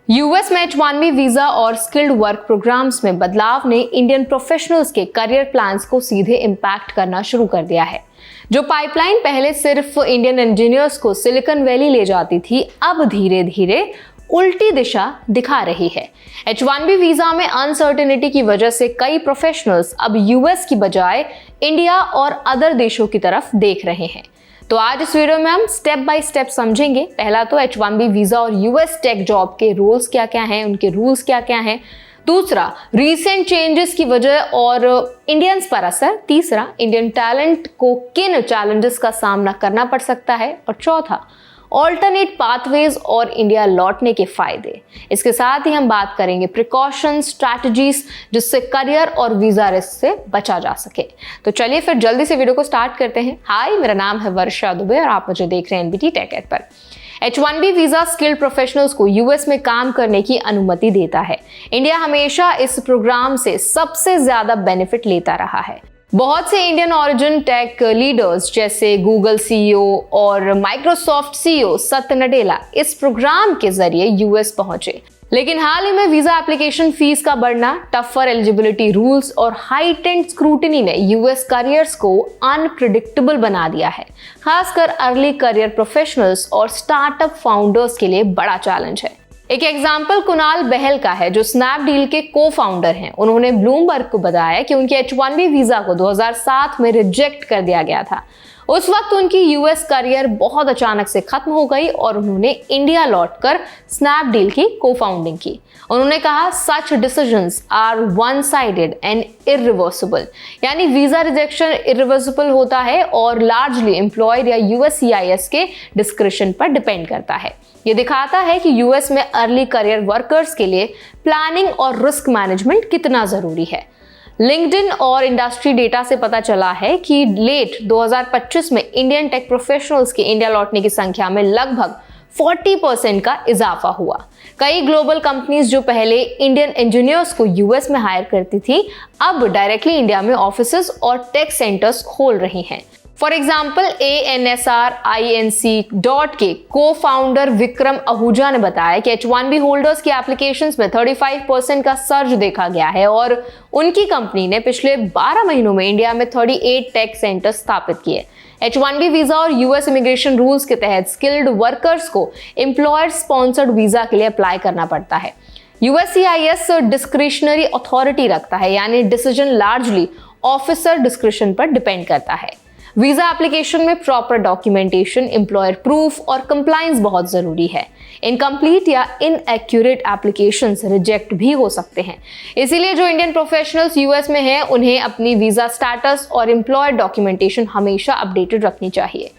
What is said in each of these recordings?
US में H-1B visa और skilled work programmes में बदलाव ने इंडियन प्रोफेशनल्स के करियर प्लान्स को सीधे इम्पैक्ट करना शुरू कर दिया है। जो पाइपलाइन पहले सिर्फ इंडियन इंजीनियर्स को सिलिकॉन वैली ले जाती थी, अब धीरे धीरे उल्टी दिशा दिखा रही है। H-1B वीजा में अनसर्टेनिटी की वजह से कई प्रोफेशनल्स अब यूएस की बजाय इंडिया और अदर देशों की तरफ देख रहे हैं। तो आज इस वीडियो में हम स्टेप बाय स्टेप समझेंगे। पहला तो H-1B वीजा और यूएस टेक जॉब के रोल्स क्या क्या हैं, उनके रूल्स क्या क्या हैं। दूसरा, रीसेंट चेंजेस की वजह और इंडियंस पर असर। तीसरा, इंडियन टैलेंट को किन चैलेंजेस का सामना करना पड़ सकता है। और चौथा, ऑल्टरनेट पाथवेज और इंडिया लौटने के फायदे। इसके साथ ही हम बात करेंगे प्रिकॉशंस, स्ट्रैटेजीज जिससे करियर और वीजा रिस्क से बचा जा सके। तो चलिए फिर जल्दी से वीडियो को स्टार्ट करते हैं। हाय, मेरा नाम है वर्षा दुबे और आप मुझे देख रहे हैं एनबीटी टेक एड पर। H-1B वीजा स्किल्ड प्रोफेशनल्स को यूएस में काम करने की अनुमति देता है। इंडिया हमेशा इस प्रोग्राम से सबसे ज्यादा बेनिफिट लेता रहा है। बहुत से इंडियन ओरिजिन टेक लीडर्स जैसे गूगल सीईओ और माइक्रोसॉफ्ट सीईओ सत्य नडेला इस प्रोग्राम के जरिए यूएस पहुंचे। लेकिन हाल ही में वीजा एप्लीकेशन फीस का बढ़ना, टफर एलिजिबिलिटी रूल्स और हाइटेंड स्क्रूटिनी ने यूएस करियर्स को अनप्रिडिक्टेबल बना दिया है। खासकर अर्ली करियर प्रोफेशनल्स और स्टार्टअप फाउंडर्स के लिए बड़ा चैलेंज है। एक एग्जाम्पल कुणाल बहल का है, जो स्नैपडील के को फाउंडर हैं। उन्होंने ब्लूमबर्ग को बताया कि उनके H-1B वीजा को 2007 में रिजेक्ट कर दिया गया था। उस वक्त उनकी यूएस करियर बहुत अचानक से खत्म हो गई और उन्होंने इंडिया लौटकर स्नैपडील की को फाउंडिंग की। उन्होंने कहा, such decisions are one sided and irreversible, यानी वीजा रिजेक्शन इरिवर्सिबल होता है और लार्जली एम्प्लॉयर या USCIS के डिस्क्रिप्शन पर डिपेंड करता है। ये दिखाता है कि यूएस में अर्ली करियर वर्कर्स के लिए प्लानिंग और रिस्क मैनेजमेंट कितना जरूरी है। लिंक्डइन और इंडस्ट्री डेटा से पता चला है कि लेट 2025 में इंडियन टेक प्रोफेशनल्स के इंडिया लौटने की संख्या में लगभग 40% का इजाफा हुआ। कई ग्लोबल कंपनीज जो पहले इंडियन इंजीनियर्स को यूएस में हायर करती थी, अब डायरेक्टली इंडिया में ऑफिसेस और टेक सेंटर्स खोल रही हैं। For example, ANSR Inc. के को फाउंडर विक्रम आहूजा ने बताया कि H-1B होल्डर्स की एप्लीकेशंस में 35% का सर्ज देखा गया है और उनकी कंपनी ने पिछले 12 महीनों में इंडिया में 38 टेक सेंटर स्थापित किए। H-1B वीजा और यूएस इमिग्रेशन रूल्स के तहत स्किल्ड वर्कर्स को एम्प्लॉयर स्पॉन्सर्ड वीजा के लिए अप्लाई करना पड़ता है। USCIS डिस्क्रिशनरी अथॉरिटी रखता है, यानी डिसीजन लार्जली ऑफिसर डिस्क्रिप्शन पर डिपेंड करता है। वीजा एप्लीकेशन में प्रॉपर डॉक्यूमेंटेशन, एम्प्लॉयर प्रूफ और कंप्लायंस बहुत जरूरी है। इनकम्प्लीट या इनएक्यूरेट एप्लीकेशंस रिजेक्ट भी हो सकते हैं। इसीलिए जो इंडियन प्रोफेशनल्स यूएस में हैं, उन्हें अपनी वीजा स्टेटस और एम्प्लॉयर डॉक्यूमेंटेशन हमेशा अपडेटेड रखनी चाहिए।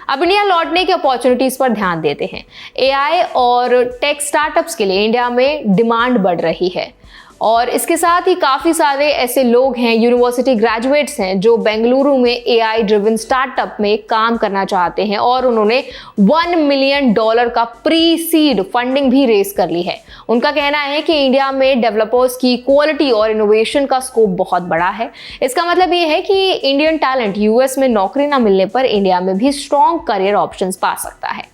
अब इंडिया लौटने की अपॉर्चुनिटीज पर ध्यान देते हैं। AI और टेक स्टार्टअप्स के लिए इंडिया में डिमांड बढ़ रही है और इसके साथ ही काफ़ी सारे ऐसे लोग हैं, यूनिवर्सिटी ग्रेजुएट्स हैं, जो बेंगलुरु में AI ड्रिवन स्टार्टअप में काम करना चाहते हैं और उन्होंने $1 मिलियन का प्री सीड फंडिंग भी रेस कर ली है। उनका कहना है कि इंडिया में डेवलपर्स की क्वालिटी और इनोवेशन का स्कोप बहुत बड़ा है। इसका मतलब ये है कि इंडियन टैलेंट यूएस में नौकरी ना मिलने पर इंडिया में भी स्ट्रॉन्ग करियर ऑप्शंस पा सकता है।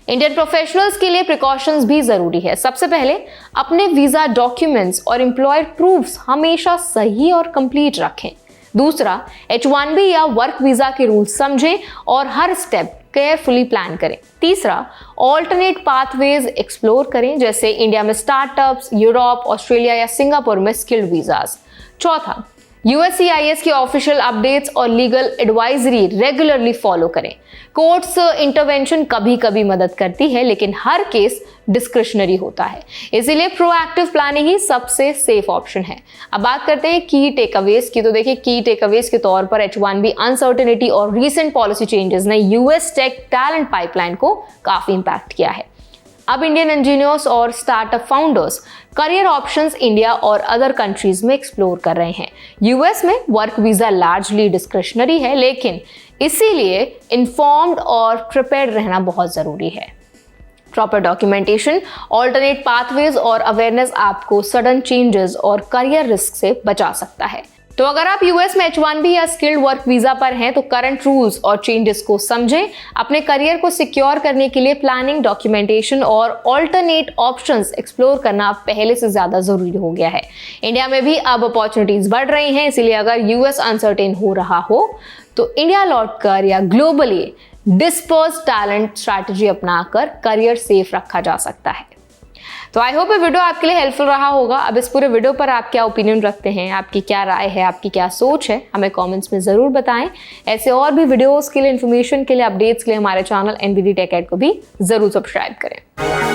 इंडियन प्रोफेशनल्स के लिए प्रिकॉशंस भी जरूरी है। सबसे पहले अपने वीजा डॉक्यूमेंट्स और एम्प्लॉयर प्रूफ्स हमेशा सही और कंप्लीट रखें। दूसरा, H-1B या वर्क वीजा के रूल्स समझें और हर स्टेप केयरफुली प्लान करें। तीसरा, ऑल्टरनेट पाथवेज एक्सप्लोर करें, जैसे इंडिया में स्टार्टअप्स, यूरोप, ऑस्ट्रेलिया या सिंगापुर में स्किल्ड वीजास। चौथा, USCIS की ऑफिशियल अपडेट्स और लीगल एडवाइजरी रेगुलरली फॉलो करें। कोर्ट्स इंटरवेंशन कभी कभी मदद करती है, लेकिन हर केस डिस्क्रिशनरी होता है, इसीलिए प्रोएक्टिव प्लानिंग ही सबसे सेफ ऑप्शन है। अब बात करते हैं की टेकअवेज की। तो देखिए, की टेकअवेज के तौर पर H-1B अनसर्टेनिटी और रीसेंट पॉलिसी चेंजेस ने यूएस टेक टैलेंट पाइपलाइन को काफी इंपैक्ट किया है। अब इंडियन इंजीनियर्स और startup founders career options India और अदर कंट्रीज में एक्सप्लोर कर रहे हैं। यूएस में वर्क वीजा लार्जली डिस्क्रिशनरी है, लेकिन इसीलिए इन्फॉर्म्ड और प्रिपेयर्ड रहना बहुत जरूरी है। प्रॉपर डॉक्यूमेंटेशन, ऑल्टरनेट पाथवेज और अवेयरनेस आपको सडन चेंजेस और करियर रिस्क से बचा सकता है। तो अगर आप यूएस में H1B या स्किल्ड वर्क वीजा पर हैं तो करंट रूल्स और चेंजेस को समझें। अपने करियर को सिक्योर करने के लिए प्लानिंग, डॉक्यूमेंटेशन और ऑल्टरनेट ऑप्शंस एक्सप्लोर करना पहले से ज्यादा जरूरी हो गया है। इंडिया में भी अब अपॉर्चुनिटीज बढ़ रही हैं, इसीलिए अगर यूएस अनसर्टेन हो रहा हो तो इंडिया लौटकर या ग्लोबली डिस्पर्स टैलेंट स्ट्रैटेजी अपनाकर करियर सेफ रखा जा सकता है। तो आई होप ये वीडियो आपके लिए हेल्पफुल रहा होगा। अब इस पूरे वीडियो पर आप क्या ओपिनियन रखते हैं, आपकी क्या राय है, आपकी क्या सोच है, हमें कमेंट्स में जरूर बताएं। ऐसे और भी वीडियोस के लिए, इन्फॉर्मेशन के लिए, अपडेट्स के लिए हमारे चैनल NBD Tech Ed को भी जरूर सब्सक्राइब करें।